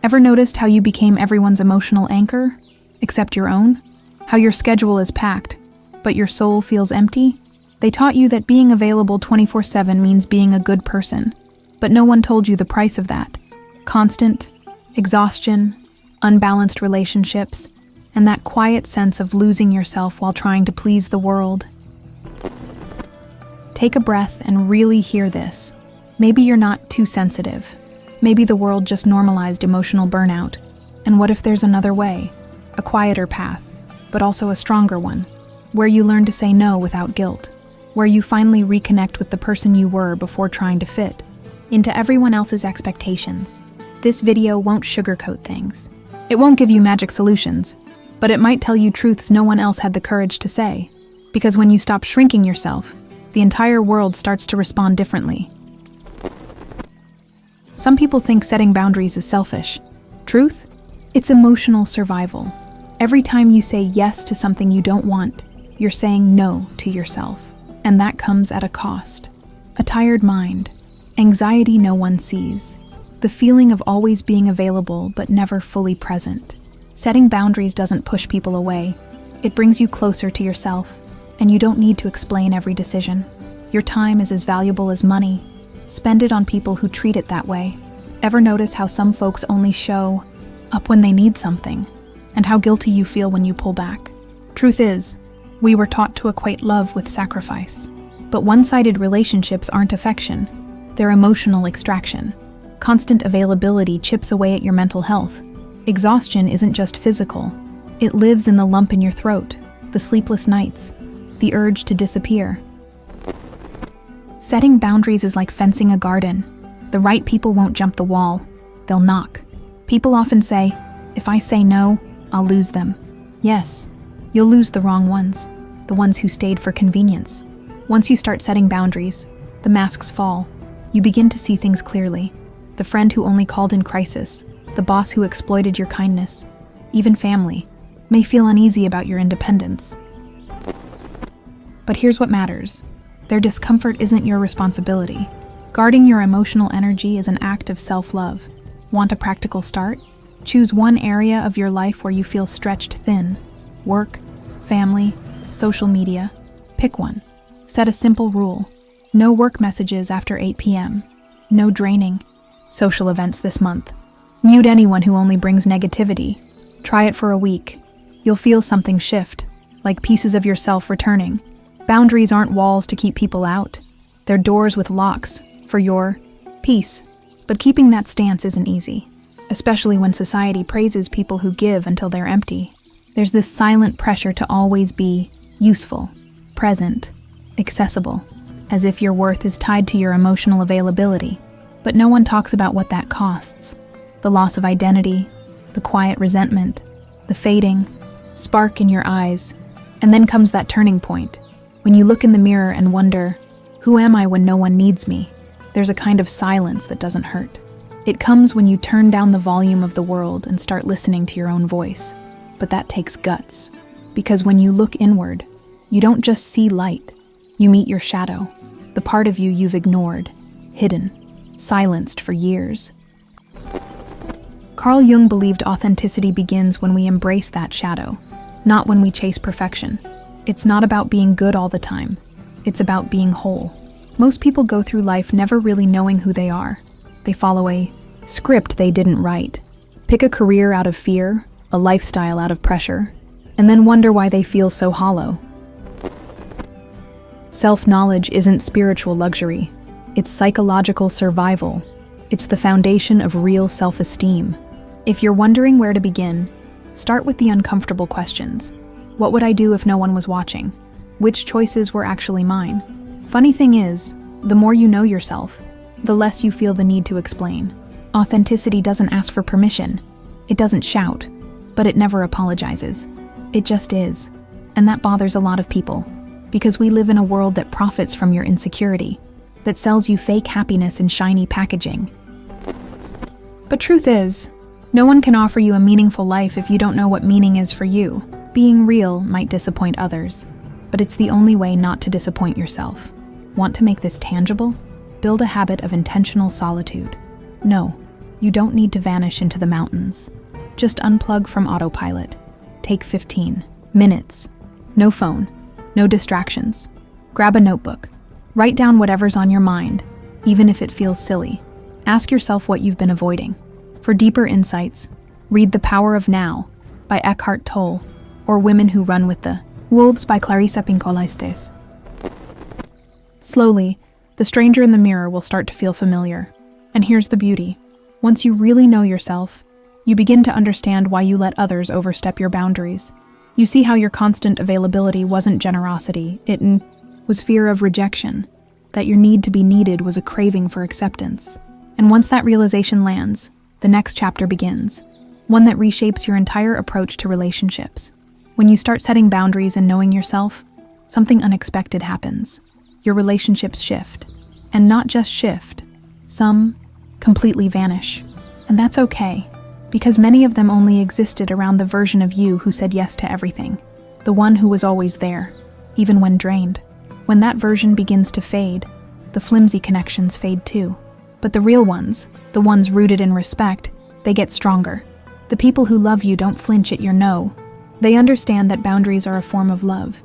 Ever noticed how you became everyone's emotional anchor, except your own? How your schedule is packed, but your soul feels empty? They taught you that being available 24/7 means being a good person, but no one told you the price of that. Constant exhaustion, unbalanced relationships, and that quiet sense of losing yourself while trying to please the world. Take a breath and really hear this. Maybe you're not too sensitive. Maybe the world just normalized emotional burnout. And what if there's another way? A quieter path, but also a stronger one, where you learn to say no without guilt, where you finally reconnect with the person you were before trying to fit into everyone else's expectations. This video won't sugarcoat things. It won't give you magic solutions, but it might tell you truths no one else had the courage to say. Because when you stop shrinking yourself, the entire world starts to respond differently. Some people think setting boundaries is selfish. Truth? It's emotional survival. Every time you say yes to something you don't want, you're saying no to yourself. And that comes at a cost. A tired mind, anxiety no one sees, the feeling of always being available but never fully present. Setting boundaries doesn't push people away. It brings you closer to yourself, and you don't need to explain every decision. Your time is as valuable as money. Spend it on people who treat it that way. Ever notice how some folks only show up when they need something, and how guilty you feel when you pull back? Truth is, we were taught to equate love with sacrifice. But one-sided relationships aren't affection. They're emotional extraction. Constant availability chips away at your mental health. Exhaustion isn't just physical. It lives in the lump in your throat, the sleepless nights, the urge to disappear. Setting boundaries is like fencing a garden. The right people won't jump the wall. They'll knock. People often say, if I say no, I'll lose them. Yes, you'll lose the wrong ones, the ones who stayed for convenience. Once you start setting boundaries, the masks fall. You begin to see things clearly. The friend who only called in crisis, the boss who exploited your kindness, even family, may feel uneasy about your independence. But here's what matters. Their discomfort isn't your responsibility. Guarding your emotional energy is an act of self-love. Want a practical start? Choose one area of your life where you feel stretched thin. Work, family, social media. Pick one. Set a simple rule. No work messages after 8 p.m. No draining social events this month. Mute anyone who only brings negativity. Try it for a week. You'll feel something shift, like pieces of yourself returning. Boundaries aren't walls to keep people out. They're doors with locks for your peace. But keeping that stance isn't easy, especially when society praises people who give until they're empty. There's this silent pressure to always be useful, present, accessible, as if your worth is tied to your emotional availability. But no one talks about what that costs. The loss of identity, the quiet resentment, the fading spark in your eyes. And then comes that turning point, when you look in the mirror and wonder, who am I when no one needs me? There's a kind of silence that doesn't hurt. It comes when you turn down the volume of the world and start listening to your own voice. But that takes guts, because when you look inward, you don't just see light, you meet your shadow, the part of you you've ignored, hidden, silenced for years. Carl Jung believed authenticity begins when we embrace that shadow, not when we chase perfection. It's not about being good all the time. It's about being whole. Most people go through life never really knowing who they are. They follow a script they didn't write, pick a career out of fear, a lifestyle out of pressure, and then wonder why they feel so hollow. Self-knowledge isn't spiritual luxury. It's psychological survival. It's the foundation of real self-esteem. If you're wondering where to begin, start with the uncomfortable questions. What would I do if no one was watching? Which choices were actually mine? Funny thing is, the more you know yourself, the less you feel the need to explain. Authenticity doesn't ask for permission. It doesn't shout, but it never apologizes. It just is. And that bothers a lot of people, because we live in a world that profits from your insecurity, that sells you fake happiness in shiny packaging. But truth is, no one can offer you a meaningful life if you don't know what meaning is for you. Being real might disappoint others, but it's the only way not to disappoint yourself. Want to make this tangible? Build a habit of intentional solitude. No, You don't need to vanish into the mountains. Just unplug from autopilot. Take 15 minutes. No phone, no distractions. Grab a notebook. Write down whatever's on your mind, even if it feels silly. Ask yourself what you've been avoiding. For deeper insights, read The Power of Now by Eckhart Tolle or Women Who Run with the Wolves by Clarissa Pinkola Estes. Slowly, the stranger in the mirror will start to feel familiar. And here's the beauty. Once you really know yourself, you begin to understand why you let others overstep your boundaries. You see how your constant availability wasn't generosity, it was fear of rejection, that your need to be needed was a craving for acceptance. And once that realization lands, the next chapter begins, one that reshapes your entire approach to relationships. When you start setting boundaries and knowing yourself, something unexpected happens. Your relationships shift. And not just shift, some completely vanish. And that's okay, because many of them only existed around the version of you who said yes to everything, the one who was always there, even when drained. When that version begins to fade, the flimsy connections fade too. But the real ones, the ones rooted in respect, they get stronger. The people who love you don't flinch at your no. They understand that boundaries are a form of love.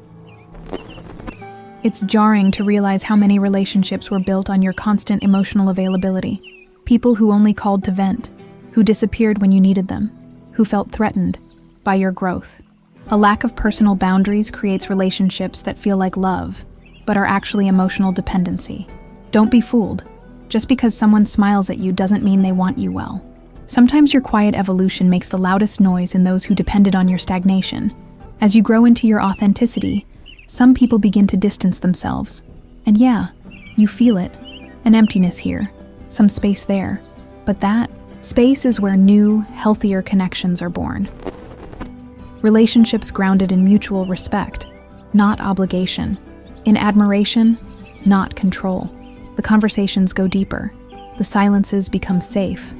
It's jarring to realize how many relationships were built on your constant emotional availability. People who only called to vent, who disappeared when you needed them, who felt threatened by your growth. A lack of personal boundaries creates relationships that feel like love, but are actually emotional dependency. Don't be fooled. Just because someone smiles at you doesn't mean they want you well. Sometimes your quiet evolution makes the loudest noise in those who depended on your stagnation. As you grow into your authenticity, some people begin to distance themselves. And yeah, you feel it. An emptiness here, some space there. But that space is where new, healthier connections are born. Relationships grounded in mutual respect, not obligation. In admiration, not control. The conversations go deeper. The silences become safe.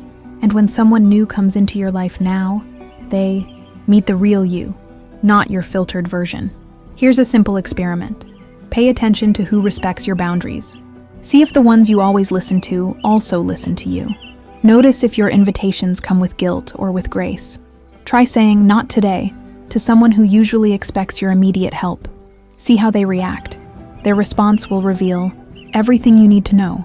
And when someone new comes into your life now, they meet the real you, not your filtered version. Here's a simple experiment. Pay attention to who respects your boundaries. See if the ones you always listen to also listen to you. Notice if your invitations come with guilt or with grace. Try saying, "Not today," to someone who usually expects your immediate help. See how they react. Their response will reveal everything you need to know.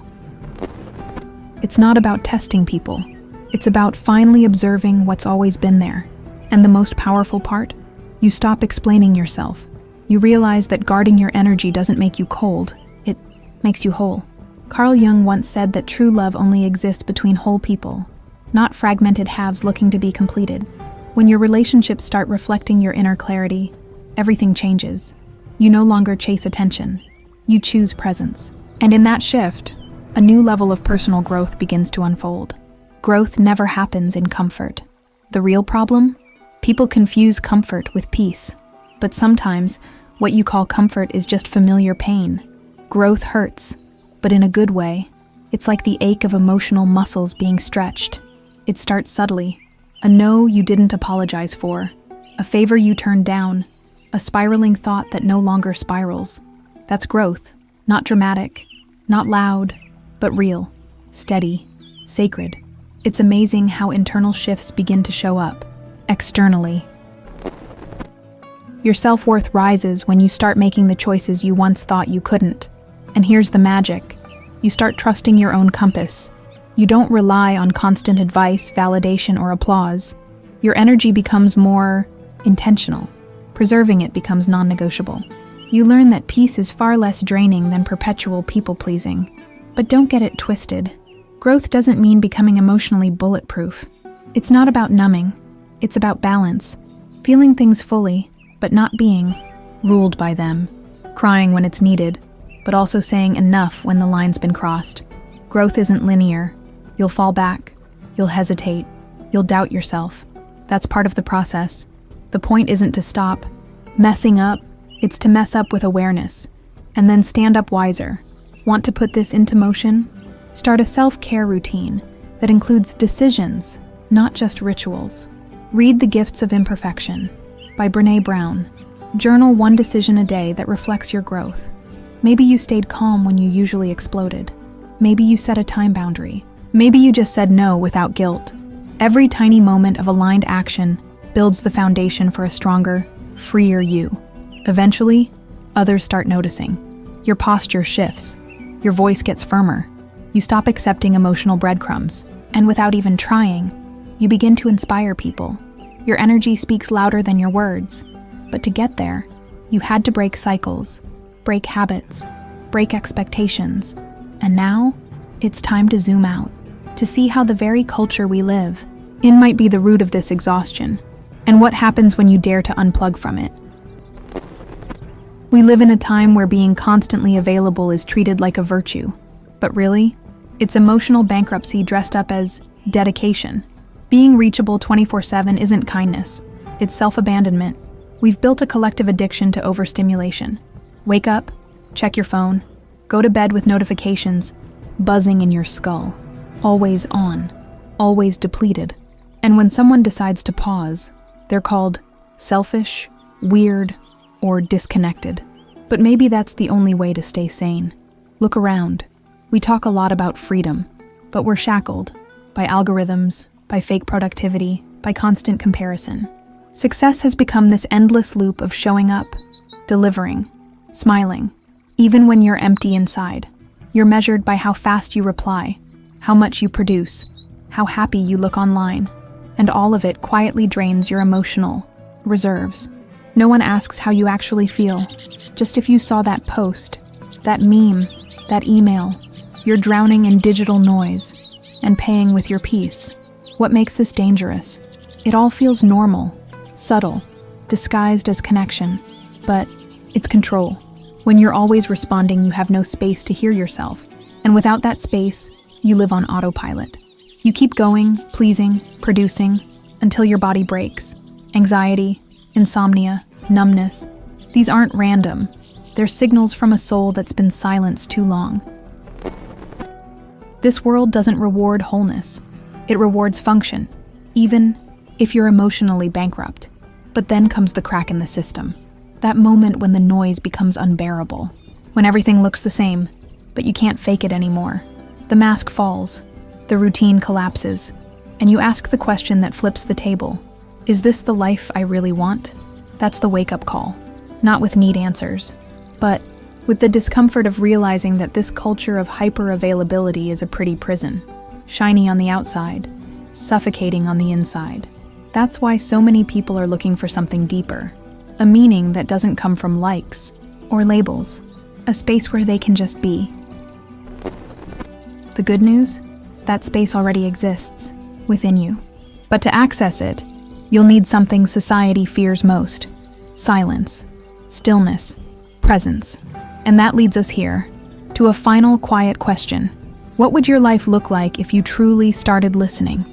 It's not about testing people. It's about finally observing what's always been there. And the most powerful part? You stop explaining yourself. You realize that guarding your energy doesn't make you cold. It makes you whole. Carl Jung once said that true love only exists between whole people, not fragmented halves looking to be completed. When your relationships start reflecting your inner clarity, everything changes. You no longer chase attention. You choose presence. And in that shift, a new level of personal growth begins to unfold. Growth never happens in comfort. The real problem? People confuse comfort with peace. But sometimes, what you call comfort is just familiar pain. Growth hurts, but in a good way. It's like the ache of emotional muscles being stretched. It starts subtly. A no you didn't apologize for. A favor you turned down. A spiraling thought that no longer spirals. That's growth. Not dramatic. Not loud, but real. Steady. Sacred. It's amazing how internal shifts begin to show up. Externally. Your self-worth rises when you start making the choices you once thought you couldn't. And here's the magic. You start trusting your own compass. You don't rely on constant advice, validation, or applause. Your energy becomes more intentional. Preserving it becomes non-negotiable. You learn that peace is far less draining than perpetual people-pleasing. But don't get it twisted. Growth doesn't mean becoming emotionally bulletproof. It's not about numbing. It's about balance. Feeling things fully, but not being ruled by them. Crying when it's needed, but also saying enough when the line's been crossed. Growth isn't linear. You'll fall back. You'll hesitate. You'll doubt yourself. That's part of the process. The point isn't to stop messing up. It's to mess up with awareness, and then stand up wiser. Want to put this into motion? Start a self-care routine that includes decisions, not just rituals. Read The Gifts of Imperfection by Brené Brown. Journal one decision a day that reflects your growth. Maybe you stayed calm when you usually exploded. Maybe you set a time boundary. Maybe you just said no without guilt. Every tiny moment of aligned action builds the foundation for a stronger, freer you. Eventually, others start noticing. Your posture shifts. Your voice gets firmer. You stop accepting emotional breadcrumbs. And without even trying, you begin to inspire people. Your energy speaks louder than your words. But to get there, you had to break cycles, break habits, break expectations. And now, it's time to zoom out, to see how the very culture we live in might be the root of this exhaustion, and what happens when you dare to unplug from it. We live in a time where being constantly available is treated like a virtue, but really, it's emotional bankruptcy dressed up as dedication. Being reachable 24/7 isn't kindness, it's self-abandonment. We've built a collective addiction to overstimulation. Wake up, check your phone, go to bed with notifications buzzing in your skull, always on, always depleted. And when someone decides to pause, they're called selfish, weird, or disconnected. But maybe that's the only way to stay sane. Look around. We talk a lot about freedom, but we're shackled by algorithms, by fake productivity, by constant comparison. Success has become this endless loop of showing up, delivering, smiling, even when you're empty inside. You're measured by how fast you reply, how much you produce, how happy you look online, and all of it quietly drains your emotional reserves. No one asks how you actually feel. Just if you saw that post, that meme, that email, you're drowning in digital noise and paying with your peace. What makes this dangerous? It all feels normal, subtle, disguised as connection, but it's control. When you're always responding, you have no space to hear yourself. And without that space, you live on autopilot. You keep going, pleasing, producing, until your body breaks. Anxiety, insomnia, numbness. These aren't random. They're signals from a soul that's been silenced too long. This world doesn't reward wholeness. It rewards function, even if you're emotionally bankrupt. But then comes the crack in the system. That moment when the noise becomes unbearable. When everything looks the same, but you can't fake it anymore. The mask falls, the routine collapses, and you ask the question that flips the table. Is this the life I really want? That's the wake-up call. Not with neat answers, but with the discomfort of realizing that this culture of hyper-availability is a pretty prison. Shiny on the outside, suffocating on the inside. That's why so many people are looking for something deeper. A meaning that doesn't come from likes or labels. A space where they can just be. The good news? That space already exists within you. But to access it, you'll need something society fears most. Silence, stillness, presence. And that leads us here to a final quiet question. What would your life look like if you truly started listening?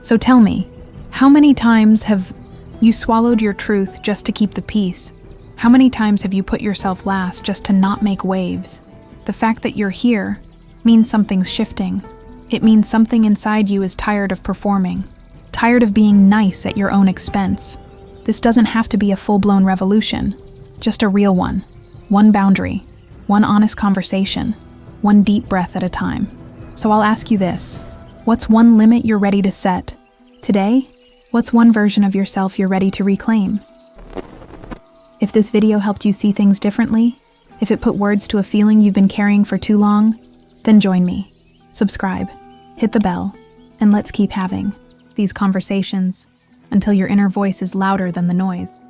So tell me, how many times have you swallowed your truth just to keep the peace? How many times have you put yourself last just to not make waves? The fact that you're here means something's shifting. It means something inside you is tired of performing, tired of being nice at your own expense. This doesn't have to be a full-blown revolution, just a real one. One boundary, one honest conversation, one deep breath at a time. So I'll ask you this. What's one limit you're ready to set? Today, what's one version of yourself you're ready to reclaim? If this video helped you see things differently, if it put words to a feeling you've been carrying for too long, then join me. Subscribe, hit the bell, and let's keep having these conversations until your inner voice is louder than the noise.